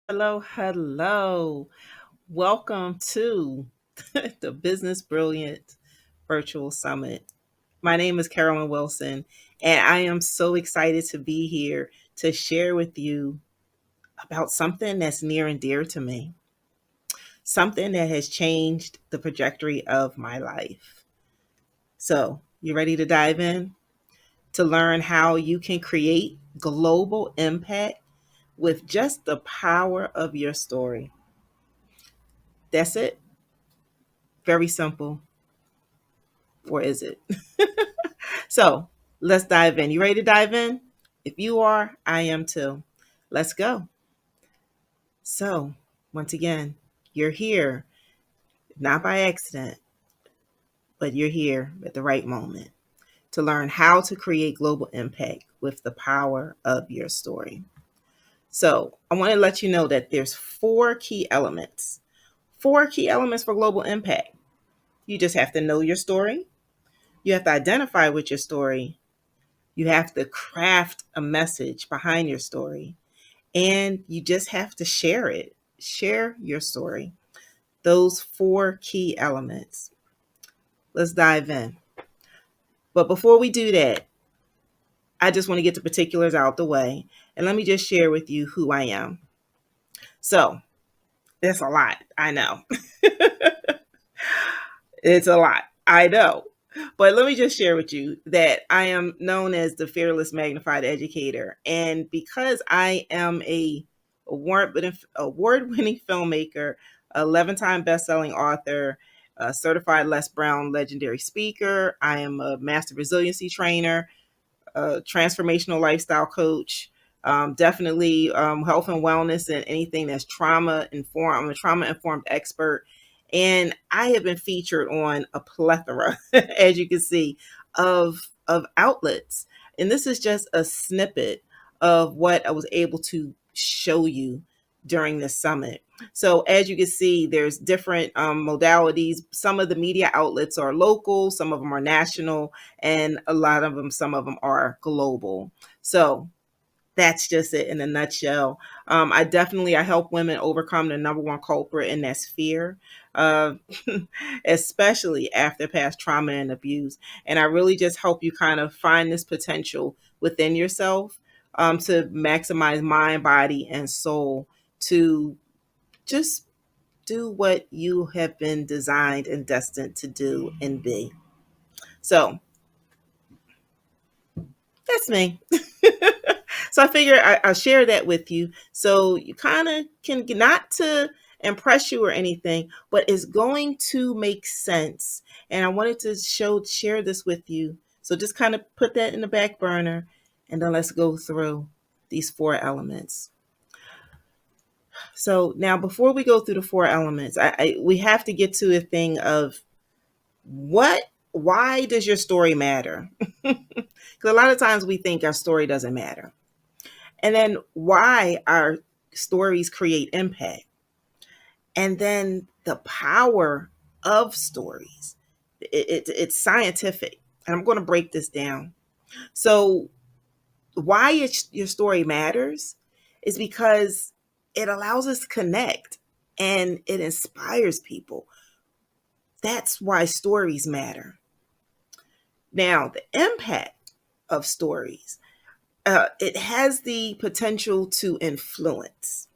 Hello, hello. Welcome to the Business Brilliance Virtual Summit. My name is Carolyn Wilson, and I am so excited to be here to share with you about something that's near and dear to me, something that has changed the trajectory of my life. So, you ready to dive in to learn how you can create global impact with just the power of your story? That's it. Very simple. Or is it? So let's dive in. You ready to dive in? If you are, I am too. Let's go. So, once again, you're here, not by accident, but you're here at the right moment to learn how to create global impact with the power of your story. So, I want to let you know that there's four key elements. Four key elements for global impact. You just have to know your story. You have to identify with your story. You have to craft a message behind your story, and you just have to share it. Share your story. Those four key elements. Let's dive in. But before we do that, I just want to get the particulars out the way. And let me just share with you who I am. So, it's a lot. I know. It's a lot. I know. But let me just share with you that I am known as the Fearless Magnified Educator. And because I am a award-winning filmmaker, 11-time best-selling author, a certified Les Brown legendary speaker, I am a master resiliency trainer, a transformational lifestyle coach, definitely health and wellness and anything that's trauma informed. I'm a trauma informed expert, and I have been featured on a plethora, as you can see, of outlets. And this is just a snippet of what I was able to show you during this summit. So as you can see, there's different modalities. Some of the media outlets are local, some of them are national, and a lot of them, some of them are global. So that's just it in a nutshell. I help women overcome the number one culprit, and that's fear, uh, especially after past trauma and abuse. And I really just help you kind of find this potential within yourself, to maximize mind, body, and soul to just do what you have been designed and destined to do and be. So that's me. So I figure I'll share that with you so you kind of can, not to impress you or anything, but it's going to make sense. And I wanted to share this with you. So just kind of put that in the back burner, and then let's go through these four elements. So now, before we go through the four elements, we have to get to a thing of what why does your story matter? Because a lot of times we think our story doesn't matter. And then why our stories create impact. And then the power of stories. It's scientific. And I'm going to break this down. So, why your story matters is because it allows us to connect and it inspires people. That's why stories matter. Now, the impact of stories, it has the potential to influence,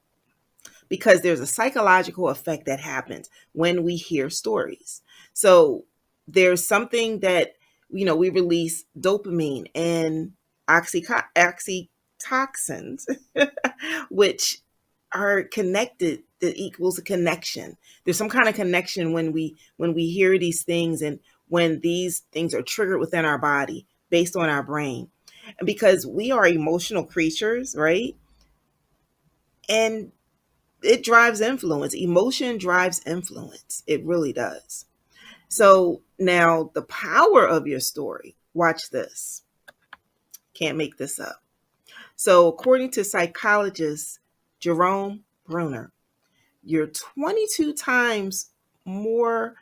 because there's a psychological effect that happens when we hear stories. So there's something that, we release dopamine and oxytocins, which are connected, that equals a connection. There's some kind of connection when we hear these things, and when these things are triggered within our body based on our brain. And because we are emotional creatures, right? And it drives influence. Emotion drives influence. It really does. So now, the power of your story. Watch this. Can't make this up. So according to psychologist Jerome Bruner, you're 22 times more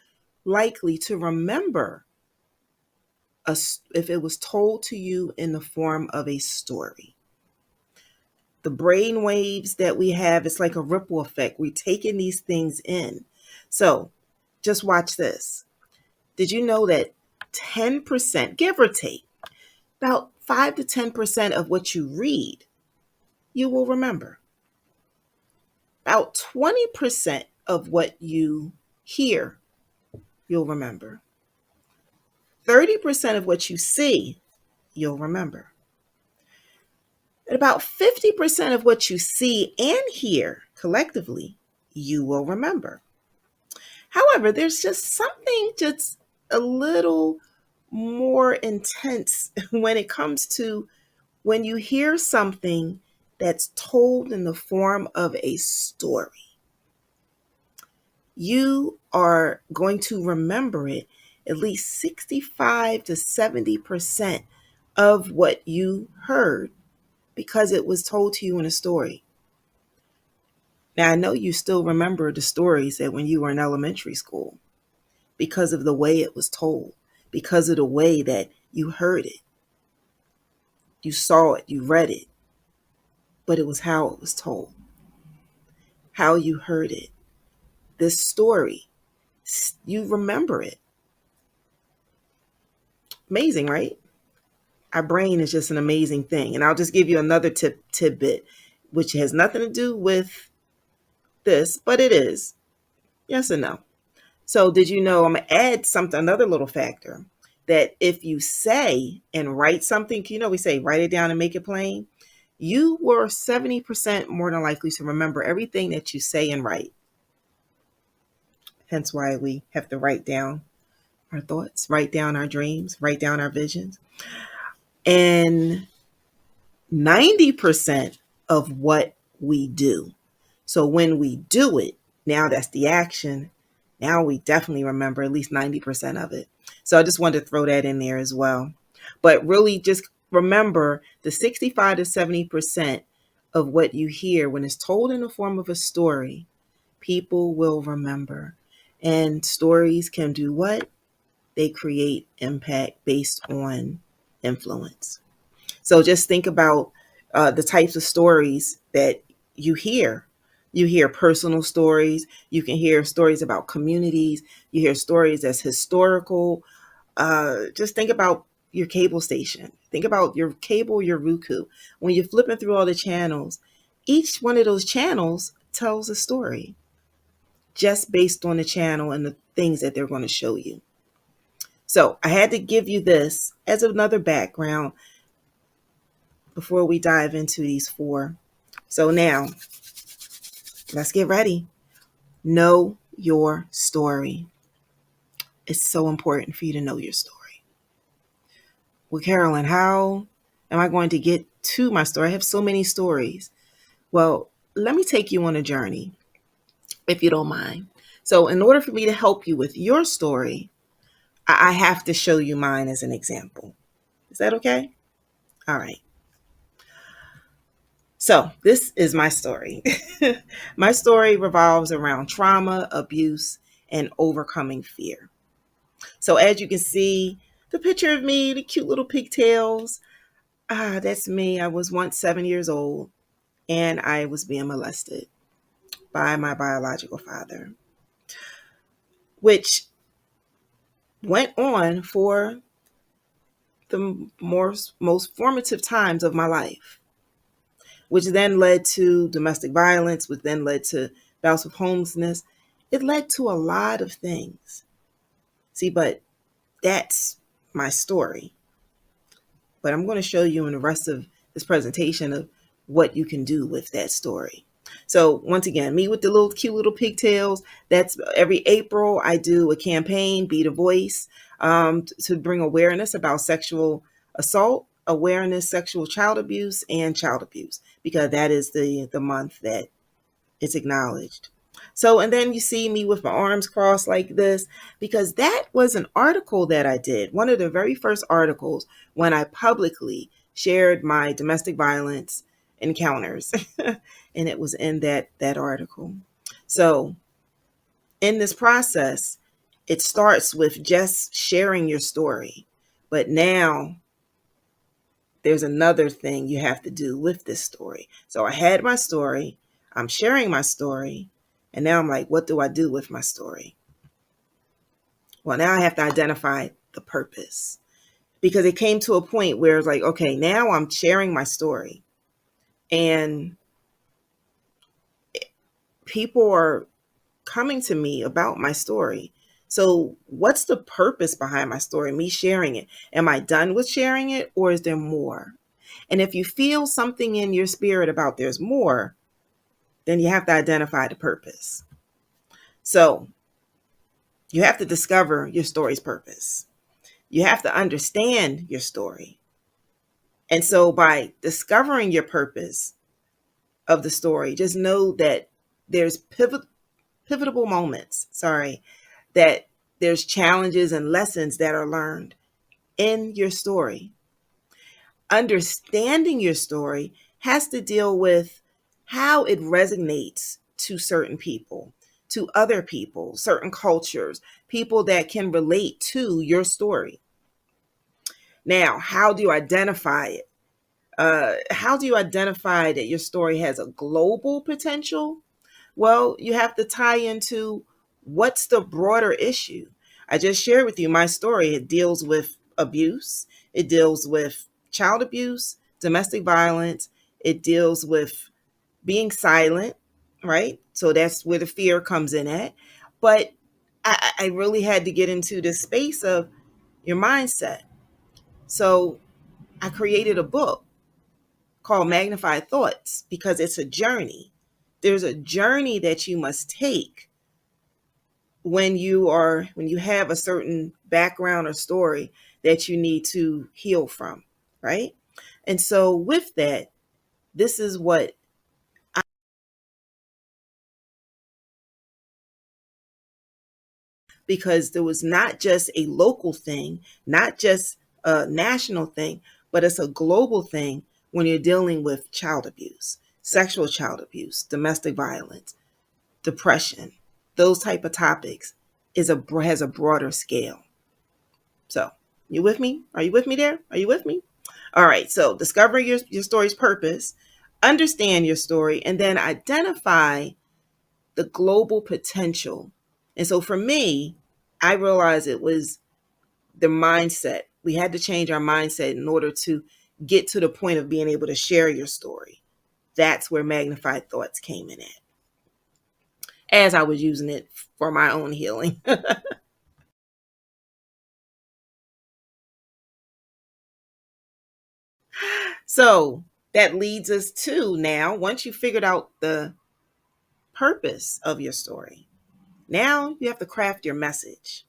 likely to remember if it was told to you in the form of a story. The brain waves that we have, it's like a ripple effect. We're taking these things in. So just watch this. Did you know that 10%, give or take, about 5 to 10% of what you read, you will remember? About 20% of what you hear, you'll remember. 30% of what you see, you'll remember. And about 50% of what you see and hear collectively, you will remember. However, there's just something just a little more intense when it comes to when you hear something that's told in the form of a story. You are going to remember it at least 65 to 70% of what you heard because it was told to you in a story. Now, I know you still remember the stories that when you were in elementary school because of the way it was told, because of the way that you heard it, you saw it, you read it, but it was how it was told, how you heard it. This story, you remember it. Amazing, right? Our brain is just an amazing thing. And I'll just give you another tidbit, which has nothing to do with this, but it is. Yes and no. So did you know, I'm going to add something, another little factor, that if you say and write something, we say write it down and make it plain. You were 70% more than likely to remember everything that you say and write. Hence why we have to write down our thoughts, write down our dreams, write down our visions. And 90% of what we do. So when we do it, now that's the action. Now we definitely remember at least 90% of it. So I just wanted to throw that in there as well. But really just remember the 65 to 70% of what you hear when it's told in the form of a story, people will remember. And stories can do what? They create impact based on influence. So just think about the types of stories that you hear. You hear personal stories. You can hear stories about communities. You hear stories that's historical. Just think about your cable station. Think about your cable, your Roku. When you're flipping through all the channels, each one of those channels tells a story just based on the channel and the things that they're going to show you. So I had to give you this as another background before we dive into these 4. So now, let's get ready. Know your story. It's so important for you to know your story. Well, Carolyn, how am I going to get to my story? I have so many stories. Well, let me take you on a journey, if you don't mind. So in order for me to help you with your story, I have to show you mine as an example. Is that okay? All right. So this is my story. My story revolves around trauma, abuse, and overcoming fear. So as you can see, the picture of me, the cute little pigtails, that's me. I was once 7 years old and I was being molested by my biological father, which went on for the most formative times of my life, which then led to domestic violence, which then led to bouts of homelessness. It led to a lot of things. See, but that's my story. But I'm going to show you in the rest of this presentation of what you can do with that story. So once again, me with the little cute little pigtails. That's every April I do a campaign, Be the Voice, to bring awareness about sexual assault, awareness, sexual child abuse, and child abuse, because that is the month that it's acknowledged. So, and then you see me with my arms crossed like this, because that was an article that I did. One of the very first articles when I publicly shared my domestic violence encounters. And it was in that article. So in this process, it starts with just sharing your story. But now there's another thing you have to do with this story. So I had my story, I'm sharing my story, and now I'm like, what do I do with my story? Well, now I have to identify the purpose, because it came to a point where it's like, okay, now I'm sharing my story and people are coming to me about my story. So, what's the purpose behind my story, me sharing it? Am I done with sharing it, or is there more? And if you feel something in your spirit about there's more, then you have to identify the purpose. So, you have to discover your story's purpose. You have to understand your story. And so, by discovering your purpose of the story, just know that there's pivotal moments, that there's challenges and lessons that are learned in your story. Understanding your story has to deal with how it resonates to certain people, to other people, certain cultures, people that can relate to your story. Now, how do you identify it? How do you identify that your story has a global potential? Well, you have to tie into what's the broader issue. I just shared with you my story. It deals with abuse, it deals with child abuse, domestic violence, it deals with being silent, right? So that's where the fear comes in at. But I really had to get into this space of your mindset. So I created a book called Magnified Thoughts because it's a journey. There's a journey that you must take when you have a certain background or story that you need to heal from, right? And so with that, this is what because there was not just a local thing, not just a national thing, but it's a global thing when you're dealing with child abuse, sexual child abuse, domestic violence, depression, those type of topics has a broader scale. So, you with me? Are you with me there? Are you with me? All right. So, discover your story's purpose, understand your story, and then identify the global potential. And so, for me, I realized it was the mindset. We had to change our mindset in order to get to the point of being able to share your story. That's where magnified thoughts came in at, as I was using it for my own healing. So that leads us to now, once you figured out the purpose of your story, now you have to craft your message.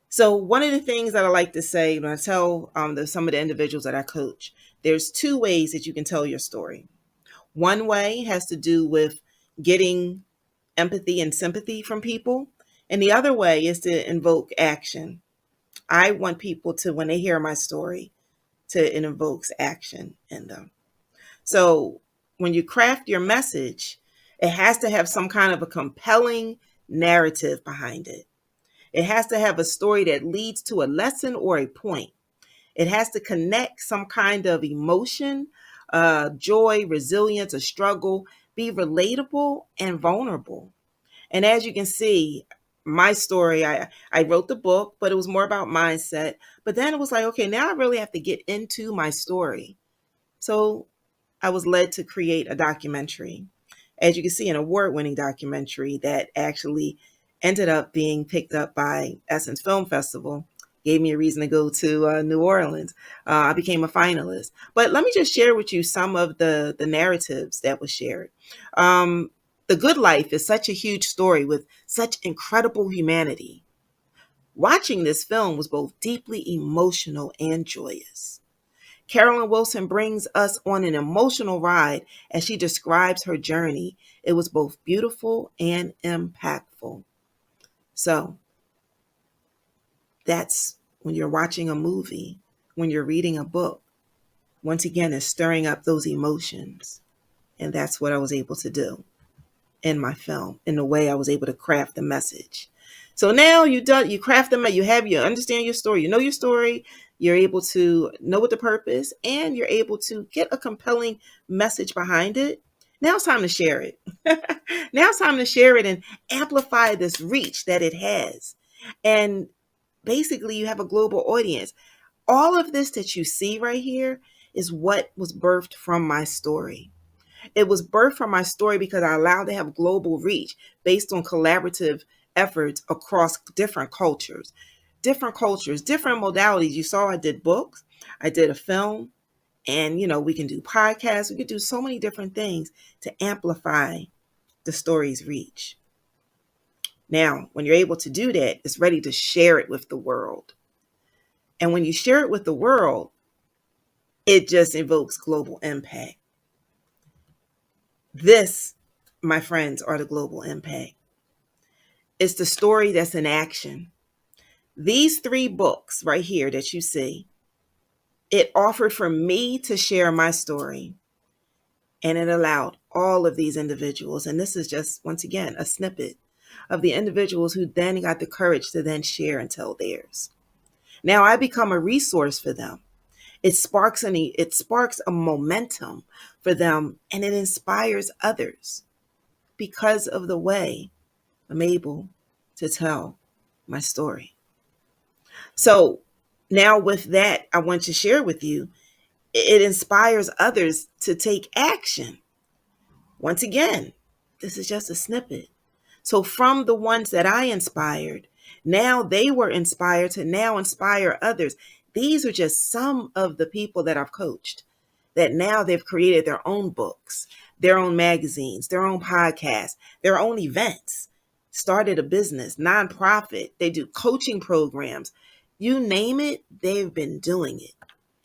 So one of the things that I like to say when I tell some of the individuals that I coach, there's two ways that you can tell your story. One way has to do with getting empathy and sympathy from people, and the other way is to invoke action. I want people to, when they hear my story, to it invokes action in them. So when you craft your message, it has to have some kind of a compelling narrative behind it. It has to have a story that leads to a lesson or a point. It has to connect some kind of emotion, joy, resilience, a struggle, be relatable and vulnerable. And as you can see, my story, I wrote the book, but it was more about mindset. But then it was like, okay, now I really have to get into my story. So I was led to create a documentary. As you can see, an award winning documentary that actually ended up being picked up by Essence Film Festival. Gave me a reason to go to New Orleans. I became a finalist. But let me just share with you some of the narratives that was shared. The Good Life is such a huge story with such incredible humanity. Watching this film was both deeply emotional and joyous. Carolyn Wilson brings us on an emotional ride as she describes her journey. It was both beautiful and impactful. So that's when you're watching a movie, when you're reading a book. Once again, it's stirring up those emotions. And that's what I was able to do in my film, in the way I was able to craft the message. So now you craft them, you understand your story, you know your story, You're able to know what the purpose, and you're able to get a compelling message behind it. Now it's time to share it. Now it's time to share it and amplify this reach that it has. And basically, you have a global audience. All of this that you see right here is what was birthed from my story. It was birthed from my story because I allowed to have global reach based on collaborative efforts across different cultures, different modalities. You saw I did books, I did a film, and we can do podcasts. We can do so many different things to amplify the story's reach. Now, when you're able to do that, it's ready to share it with the world. And when you share it with the world, it just evokes global impact. This, my friends, are the global impact. It's the story that's in action. These 3 books right here that you see, it offered for me to share my story. And it allowed all of these individuals, and this is just, once again, a snippet of the individuals who then got the courage to then share and tell theirs. Now I become a resource for them. It sparks a momentum for them, and it inspires others because of the way I'm able to tell my story. So now with that, I want to share with you, it inspires others to take action. Once again, this is just a snippet. So from the ones that I inspired, now they were inspired to now inspire others. These are just some of the people that I've coached, that now they've created their own books, their own magazines, their own podcasts, their own events, started a business, nonprofit. They do coaching programs. You name it, they've been doing it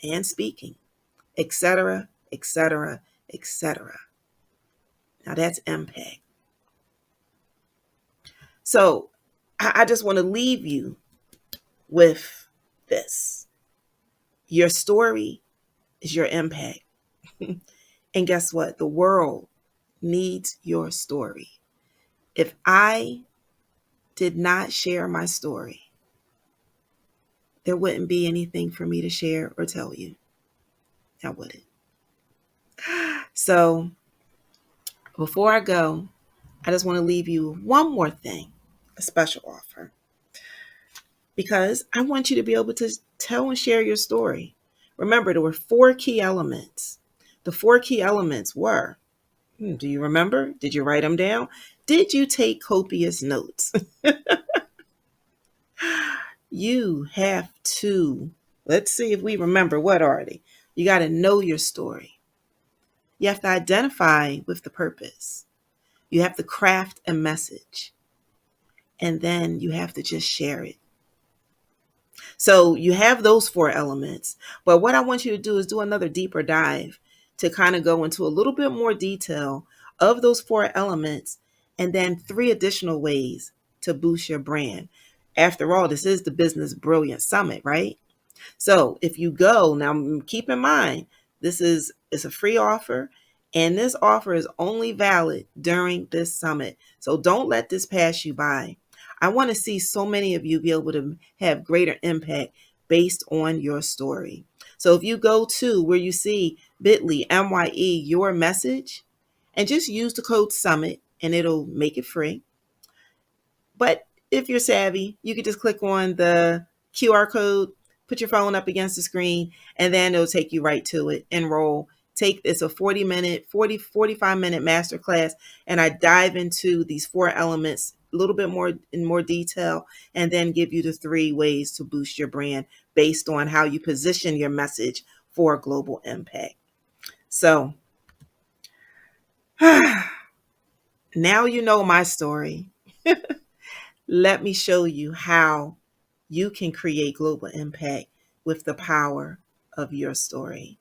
and speaking, etc., etc., etc. Now that's impact. So I just want to leave you with this. Your story is your impact. And guess what? The world needs your story. If I did not share my story, there wouldn't be anything for me to share or tell you. I wouldn't. So before I go, I just want to leave you one more thing, a special offer. Because I want you to be able to tell and share your story. Remember, there were 4 key elements. The 4 key elements were, do you remember? Did you write them down? Did you take copious notes? You have to, let's see if we remember, what are they? You got to know your story. You have to identify with the purpose. You have to craft a message. And then you have to just share it. So you have those 4 elements. But what I want you to do is do another deeper dive to kind of go into a little bit more detail of those 4 elements, and then 3 additional ways to boost your brand. After all, this is the Business Brilliance Summit, right? So if you go, now keep in mind, it's a free offer, and this offer is only valid during this summit. So don't let this pass you by. I want to see so many of you be able to have greater impact based on your story. So if you go to where you see bit.ly, MYE, your message, and just use the code SUMMIT and it'll make it free. But if you're savvy, you can just click on the QR code, put your phone up against the screen, and then it'll take you right to it. Enroll. It's a 45-minute masterclass, and I dive into these 4 elements a little bit more in more detail, and then give you the 3 ways to boost your brand based on how you position your message for global impact. So now you know my story. Let me show you how you can create global impact with the power of your story.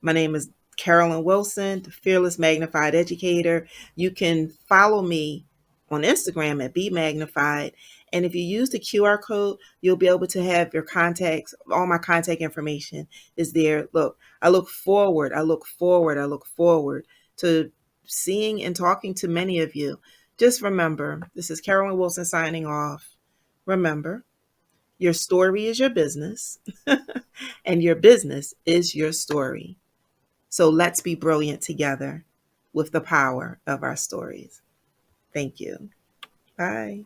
My name is Carolyn Wilson, the Fearless Magnified Educator. You can follow me on Instagram at Be Magnified. And if you use the QR code, you'll be able to have your contacts. All my contact information is there. Look, I look forward to seeing and talking to many of you. Just remember, this is Carolyn Wilson signing off. Remember, Your story is your business, and your business is your story. So let's be brilliant together with the power of our stories. Thank you. Bye.